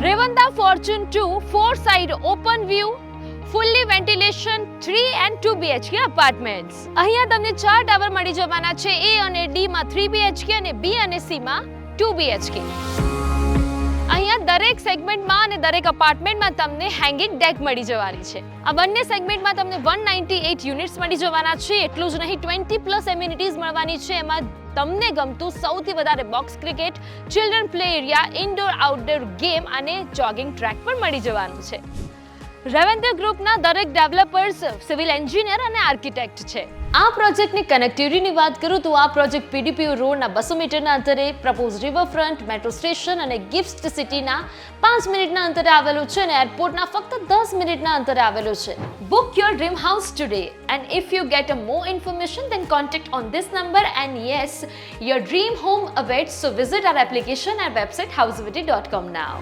Revanda Fortune 2 4-side open view fully ventilation 3 and 2 BHK apartments. અહીંયા તમને 4 tower મળી જવાના છે. A અને D માં 3 BHK અને B અને C માં 2 BHK. અહીંયા દરેક સેગમેન્ટમાં અને દરેક અપાર્ટમેન્ટમાં તમને હેંગિંગ ડેક મળી જવાની છે. આ બંને સેગમેન્ટમાં તમને 198 યુનિટ્સ મળી જવાના છે. એટલું જ નહીં 20+ એમ્યુનિટીઝ મળવાની છે. એમાં તમને ગમતું સૌથી વધારે box cricket, children play area, indoor outdoor game અને જોગિંગ ટ્રેક પણ મળી જવાનું છે. રેવન્યુ ગ્રુપના દરેક ડેવલપર્સ સિવિલ એન્જિનિયર અને આર્કિટેક્ટ છે. આ પ્રોજેક્ટની કનેક્ટિવિટીની વાત કરું તો આ પ્રોજેક્ટ PDPU રોડના 200 મીટરના અંતરે, પ્રપોઝ રિવરફ્રન્ટ, મેટ્રો સ્ટેશન અને ગિફ્ટ સિટીના 5 મિનિટના અંતરે આવેલું છે અને એરપોર્ટના ફક્ત 10 મિનિટના અંતરે આવેલું છે. Book your dream house today, and if you get more information then contact on this number, and yes, your dream home awaits. So visit our application and website housevity.com now.